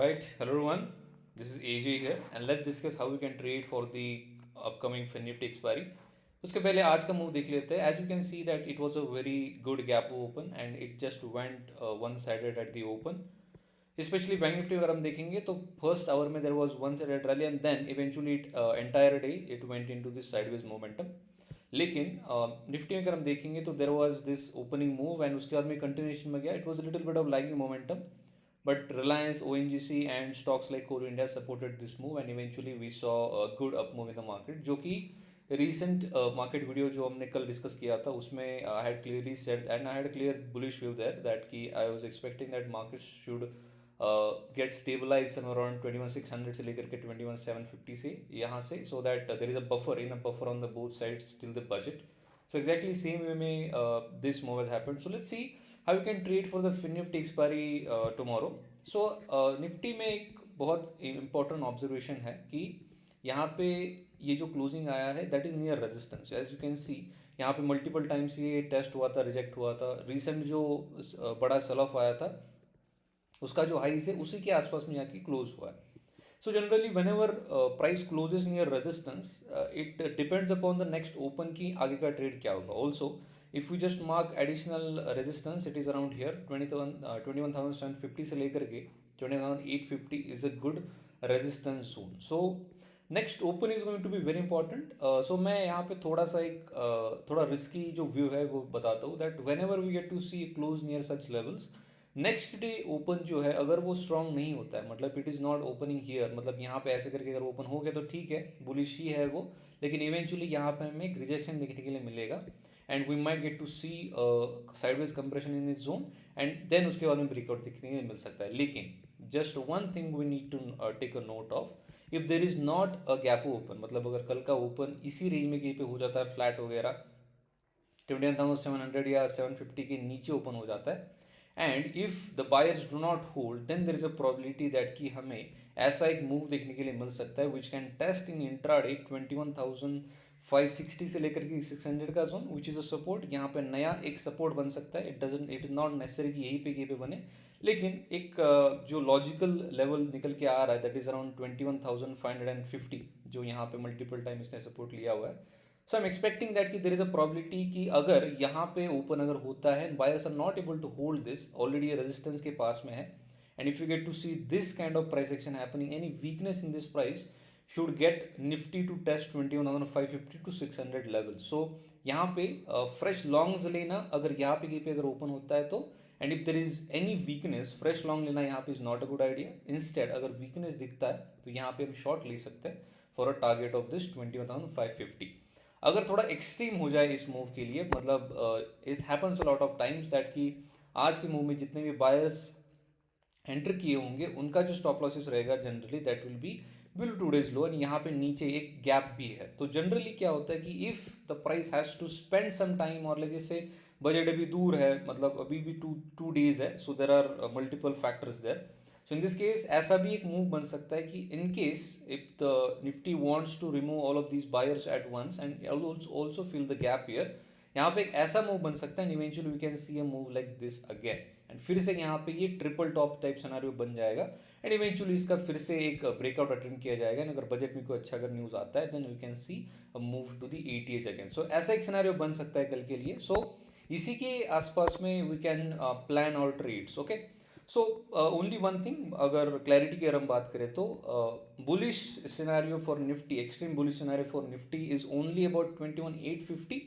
Alright, hello everyone. This is AJ here and let's discuss how we can trade for the upcoming Nifty expiry. उसके पहले आज का move देख लेते हैं. As you can see that it was a very good gap open and it just went one-sided at the open. Especially bank Nifty अगर हम देखेंगे तो फर्स्ट आवर में there was one-sided rally and then eventually entire day it went into this sideways momentum. लेकिन Nifty में अगर हम देखेंगे तो there was this opening move and उसके बाद में कंटिन्यूएशन में गया. It was little bit of liking momentum but Reliance, ONGC and stocks like Coal India supported this move and eventually we saw a good up move in the market जो कि recent market video जो हमने कल discuss किया था उसमें I had clearly said and I had a clear bullish view there that कि I was expecting that market should get stabilized somewhere around 21,600 से लेकर के 21,750 से यहाँ से so that there is a buffer on the both sides till the budget. So exactly same way में this move has happened. So let's see how you can trade for the Nifty expiry tomorrow. So Nifty में एक बहुत important observation है कि यहाँ पे ये जो क्लोजिंग आया है that is near resistance. As you can see यहाँ पे मल्टीपल टाइम्स ये टेस्ट हुआ था, रिजेक्ट हुआ था. रिसेंट जो बड़ा सेल ऑफ आया था उसका जो हाई है उसी के आसपास में जाके क्लोज हुआ है. So generally whenever price closes near resistance, it depends upon the next open की आगे का ट्रेड क्या होगा. Also if we just mark additional resistance, it is around here 21,750 से लेकर के 21,850 is a good resistance zone. So next open is going to be very important. So मैं यहाँ पे थोड़ा सा एक थोड़ा रिस्की जो व्यू है वो बताता हूँ that whenever we get to see close near such levels, next day open जो है अगर वो स्ट्रांग नहीं होता है, मतलब it is not opening here, मतलब यहाँ पे ऐसे करके अगर ओपन हो गया तो ठीक है, बुलिश ही है वो, लेकिन इवेंचुअली यहाँ पे हमें एक रिजेक्शन देखने के लिए मिलेगा and we might get to see sideways compression in this zone and then उसके बाद में ब्रेकआउट देखने के लिए मिल सकता है. लेकिन just one thing we need to take a note of, if there is not a gap open, मतलब अगर कल का ओपन इसी रेंज में कहीं पे हो जाता है फ्लैट वगैरह 21,700 या 750 के नीचे ओपन हो जाता है and if the buyers do not hold then there is a probability that कि हमें ऐसा एक मूव देखने के लिए मिल सकता है which can test in intraday 21,560 से लेकर के 600 का zone which is a support. यहाँ पे नया एक सपोर्ट बन सकता है. इट इज़ नॉट नेसेसरी कि यहीं पे बने, लेकिन एक जो लॉजिकल लेवल निकल के आ रहा है दैट इज़ अराउंड 21,550 जो यहाँ पे मल्टीपल टाइम इसने सपोर्ट लिया हुआ है. सो आई एम एक्सपेक्टिंग दैट कि देर इज अ प्रॉबिलिटी कि अगर यहाँ पे ओपन अगर होता है, buyers are not able to hold this, already ये रेजिस्टेंस के पास में है and if you get to see this kind of price action happening, any weakness in this price should get Nifty to test 21,550 to 600 level. So यहाँ पे fresh longs लेना अगर यहाँ पे कहीं पे अगर ओपन होता है तो, and if there is any weakness fresh long लेना यहाँ पे is not a good idea. Instead अगर वीकनेस दिखता है तो यहाँ पे हम शॉर्ट ले सकते हैं for a target of this 21,550. अगर थोड़ा एक्सट्रीम हो जाए इस मूव के लिए, मतलब it happens a lot of times that कि आज के मूव में जितने भी बायर्स एंटर किए होंगे उनका जो स्टॉप लॉसेस रहेगा generally that will be below two days low and यहाँ पे नीचे एक गैप भी है. तो जनरली क्या होता है कि if the price has to spend some time और जैसे बजट अभी दूर है, मतलब अभी भी टू डेज है, so there are multiple factors there. So in this case ऐसा भी एक मूव बन सकता है कि in case if the Nifty wants to remove all of these buyers at once and also fill the gap here, यहाँ पे एक ऐसा मूव बन सकता है and eventually we can see a move like this again and फिर से यहाँ पे ये ट्रिपल टॉप टाइप सिनेरियो बन जाएगा एंड इवेंचुअली इसका फिर से एक ब्रेकआउट अटेंड किया जाएगा एंड अगर बजट में कोई अच्छा अगर न्यूज़ आता है then we can see a move to the ATH again. So ऐसा एक सिनेरियो बन सकता है कल के लिए. सो इसी के आसपास में we can plan our trades. Okay, so only one thing, अगर क्लैरिटी की अगर हम बात करें तो bullish scenario for Nifty, extreme bullish scenario for Nifty is only about 21,850.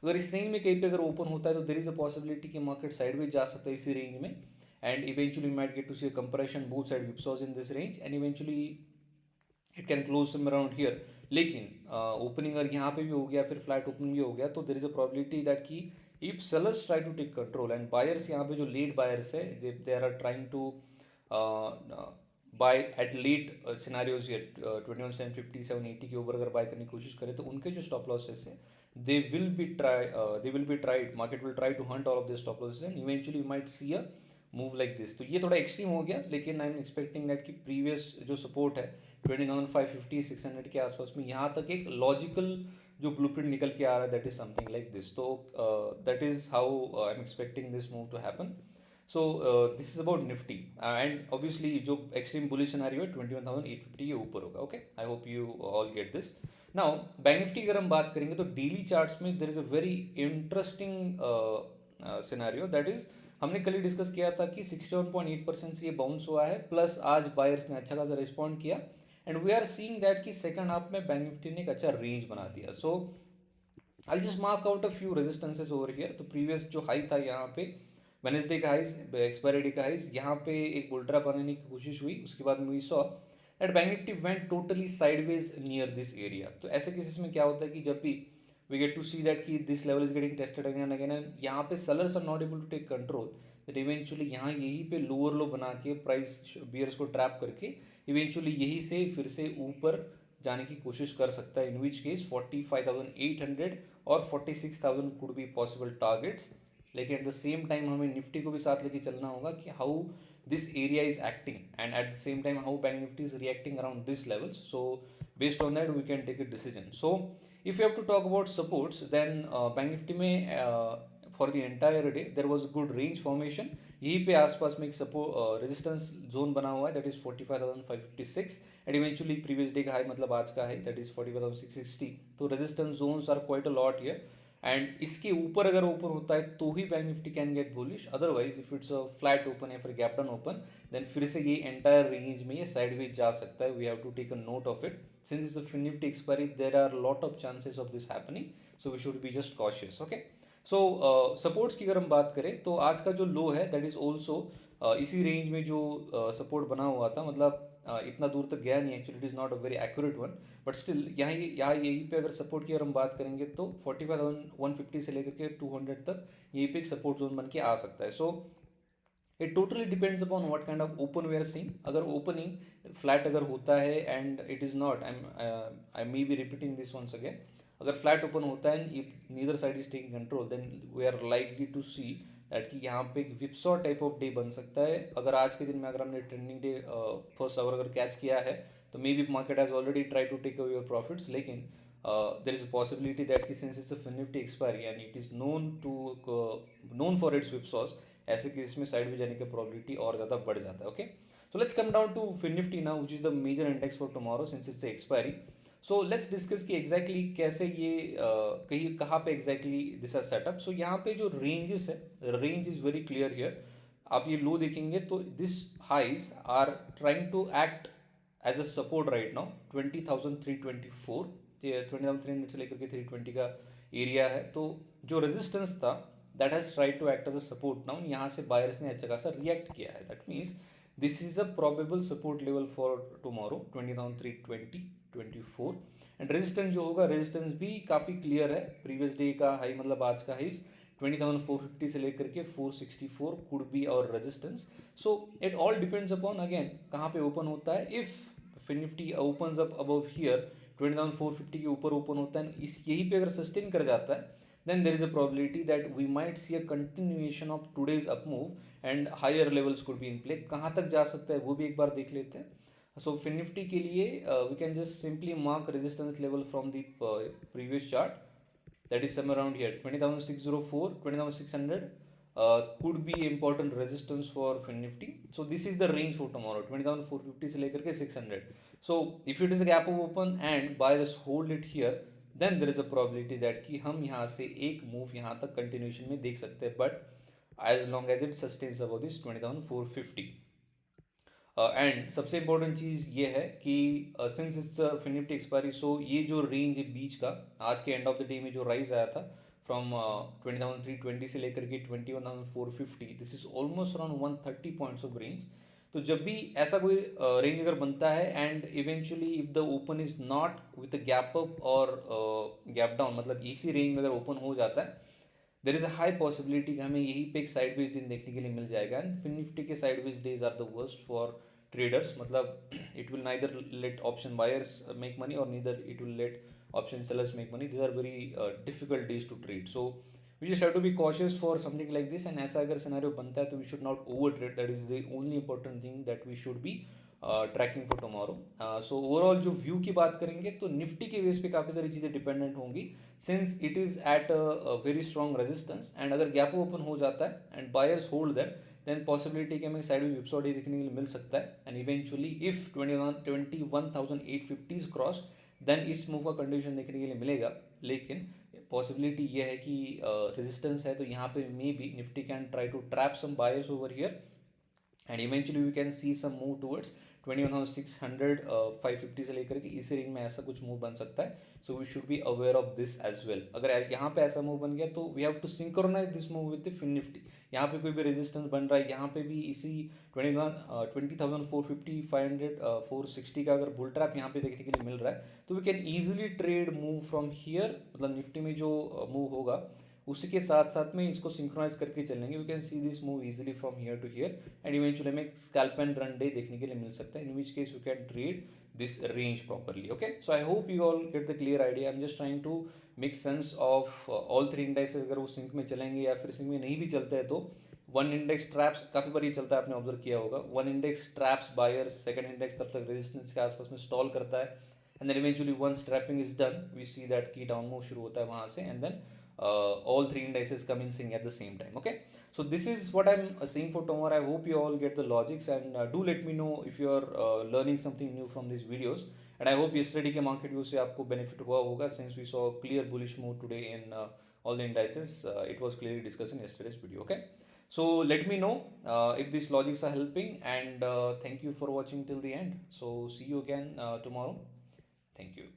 अगर इस रेंज में कहीं पे अगर ओपन होता है तो देर इज अ पॉसिबिलिटी कि मार्केट साइडवेज जा सकता है इसी रेंज में and eventually might get to see a compression both side whipsaws in this range and eventually it can close some around here. लेकिन ओपनिंग अगर यहाँ पे भी हो गया फिर फ्लैट ओपनिंग भी हो गया तो there is a probability that कि if sellers try to take control and buyers यहाँ पे जो लेट बायर्स है they are trying to buy at late scenarios 21,750 780 के ऊपर अगर बाय करने की कोशिश करें तो उनके जो स्टॉप लॉसेस है they will be tried, market will try to hunt all of this stop losses and eventually might see a move like this. तो ये थोड़ा एक्सट्रीम हो गया, लेकिन आई एम एक्सपेक्टिंग दैट कि प्रीवियस जो सपोर्ट है 20,550 600 के आसपास में यहाँ तक एक लॉजिकल जो ब्लूप्रिंट निकल के आ रहा है that is something like this. तो that is how I am expecting this move to happen. So this is about Nifty and obviously जो एक्सट्रीम बुलिश सिनेरियो है 21,850 के ऊपर होगा. Okay, I hope you all get this. Now Bank Nifty अगर हम बात करेंगे तो डेली चार्ट्स में there is a very interesting scenario, that is हमने कल ही डिस्कस किया था कि 61.8% से ये बाउंस हुआ है, प्लस आज बायर्स ने अच्छा खासा रिस्पॉन्ड किया and we are seeing that कि सेकंड हाफ में बैंक निफ्टी ने एक अच्छा रेंज बना दिया. So I just mark out a few resistances over here. तो प्रीवियस जो हाई था यहाँ पे वेनेसडे का हाइज, एक्सपायरी डे का हाइज, यहाँ पे एक बुलट्रा बनाने की कोशिश हुई. उसके बाद we saw that bank Nifty went totally sideways near this area. तो ऐसे केसेस में क्या होता है कि जब भी we get to see that कि this level is getting tested again again and यहाँ पे sellers are not able to take control, that eventually यहाँ यहीं पे लोअर लो बना के प्राइस बियर्स को ट्रैप करके इवेंचुअली यहीं से फिर से ऊपर जाने की कोशिश कर सकता है. इन विच केस 45,800 और 46,000 कुड बी पॉसिबल टारगेट्स. लेकिन एट द सेम टाइम हमें निफ्टी को भी साथ लेके चलना होगा कि how this area is acting and at the same time how Bank Nifty is reacting around this levels. So based on that we can take a decision. So if you have to talk about supports then Bank Nifty में for the entire day there was good range formation. यहीं पे आसपास में एक support resistance zone बना हुआ है, that is 45,556 and eventually previous day का हाई मतलब आज का हाई दैट इज 45,660. तो resistance zones are quite a lot here and इसके ऊपर अगर ओपन होता है तो ही Bank Nifty can get bullish. Otherwise if it's a flat open या फिर गैप डाउन ओपन देन फिर से ये एंटायर रेंज में ये साइडवेज जा सकता है. We have to take a note of it since it's a fin Nifty expiry, there are lot of chances of this happening, so we should be just cautious. Okay, so supports की अगर हम बात करें तो आज का जो लो है दैट इज ऑल्सो इसी रेंज में जो सपोर्ट बना हुआ था, मतलब इतना दूर तक गया नहीं. Actually it is not a very accurate one but still यहाँ यहीं पे अगर सपोर्ट की अगर हम बात करेंगे तो 45,150 से लेकर के 200 तक यहीं पे एक सपोर्ट जोन बन के आ सकता है. So it totally depends upon what kind of open we are seeing. अगर ओपनिंग फ्लैट अगर होता है and it is not, I may be repeating this once again, अगर फ्लैट ओपन होता है if neither side is taking control then we are likely to see that कि यहाँ पे एक विप्सॉ टाइप ऑफ डे बन सकता है. अगर आज के दिन में अगर हमने ट्रेंडिंग डे फर्स्ट आवर अगर कैच किया है तो maybe market has already try to take away your profits. लेकिन there is a possibility that कि since it's a fin Nifty expiry and it is known for its whipsaws, ऐसे case में side में जाने की probability और ज़्यादा बढ़ जाता है. Okay, so let's come down to fin Nifty now which is the major index for tomorrow since it's expiry. So let's discuss कि एग्जैक्टली कैसे ये कहीं कहाँ पे एग्जैक्टली दिस आर सेटअप. सो यहाँ पे जो रेंजेस है, range is very clear here. आप ये लो देखेंगे तो this highs are trying to act as a support right now. 20,324 20,300 से लेकर के 320 का एरिया है. तो जो रेजिस्टेंस था that has tried to act as a support now. यहाँ से बायर्स ने अच्छा खासा रिएक्ट किया है. That means this is a probable support level for tomorrow 20,320-24 and resistance जो होगा रेजिस्टेंस भी काफ़ी क्लियर है. प्रीवियस डे का हाई मतलब आज का हाई 20,450 से लेकर के 464 कुड बी और resistance. So it all depends upon again कहाँ पे ओपन होता है. If fin Nifty opens up above here 20,450 के ऊपर ओपन होता है, इस यहीं पे अगर सस्टेन कर जाता है then there is a probability that we might see a continuation of today's up move and higher levels could be in play. कहाँ तक जा सकता है वो भी एक बार देख लेते हैं. So फिन निफ्टी के लिए we can just simply mark resistance level from the previous chart, that is somewhere around here 20,604 20,600 could be important resistance for fin nifty. So this is the range for tomorrow 20,450 से लेकर के 600. So if it is a gap of open and buyers hold it here then there is a probability that कि हम यहाँ से एक move यहाँ तक कंटिन्यूशन में देख सकते हैं but as long as it sustains above this 20,450. And सबसे इंपॉर्टेंट चीज़ ये है कि since it's Fin Nifty expiry, so ये जो रेंज है बीच का आज के एंड ऑफ द डे में जो राइज आया था फ्रॉम 20,320 से लेकर के 21,450, this is almost around 130 points of range. तो जब भी ऐसा कोई रेंज अगर बनता है and eventually if the open is not with gap up और गैप डाउन, मतलब इसी रेंज में अगर ओपन हो जाता है देर इज अ हाई पॉसिबिलिटी कि हमें यहीं पे एक साइडवेज दिन देखने के लिए मिल जाएगा. एंड फिन निफ्टी के sideways days are the worst for traders, मतलब it will neither let option buyers make money और neither it will let option sellers make money. This are very difficult days to trade. So we just have to be cautious for something like this. And ऐसा अगर scenario बनता है तो we should not over trade. That is the only important thing that we should be tracking for tomorrow. So overall जो view की बात करेंगे तो निफ्टी के बेस पे काफ़ी सारी चीज़ें डिपेंडेंट होंगी since it is at a very strong resistance. And अगर गैप ओपन हो जाता है and buyers hold that then possibility कि हमें साइड में विप्सॉडी देखने के लिए मिल सकता है. And eventually if 21,850 cross, then इस मूव का कंडीशन देखने के लिए मिलेगा. लेकिन पॉसिबिलिटी ये है कि रेजिस्टेंस है, तो यहाँ पे may be Nifty can try to trap some buyers over here and eventually we can see some move towards 21,600 550 से लेकर के इसी रेंज में ऐसा कुछ मूव बन सकता है. So we should be aware of this as well. अगर यहाँ पे ऐसा मूव बन गया तो we have to synchronize this move with the fin Nifty. यहाँ पे कोई भी रेजिस्टेंस बन रहा है, यहाँ पे भी इसी 20,450 500 460 का अगर बुल ट्रैप यहाँ पे देखने के लिए मिल रहा है, तो we can easily trade move from here. मतलब निफ्टी में जो मूव होगा उसी के साथ साथ में इसको सिंक्रोनाइज करके चलेंगे. We can see this move easily from here to here and eventually हमें स्कैल्प एंड रन डे देखने के लिए मिल सकता है, in which case you can trade this range properly. Okay, so I hope you all get the clear idea. I'm just trying to make sense of all three indices. अगर वो sink में चलेंगे या फिर सिंक में नहीं भी चलते हैं तो वन इंडेक्स ट्रैप्स काफ़ी बार ये चलता है, आपने ऑब्जर्व किया होगा. One index traps buyers, second index तब तक रेजिस्टेंस के आसपास में स्टॉल करता है and then eventually once trapping is done we see that की डाउन मूव शुरू होता है वहाँ से and then all three indices come in sync at the same time. Okay, so this is what I'm seeing for tomorrow. I hope you all get the logics and do let me know if you are learning something new from these videos. And I hope yesterday के market view से आपको benefit हुआ होगा, since we saw clear bullish move today in all the indices. It was clearly discussed in yesterday's video. Okay, so let me know if these logics are helping and thank you for watching till the end. So see you again tomorrow. Thank you.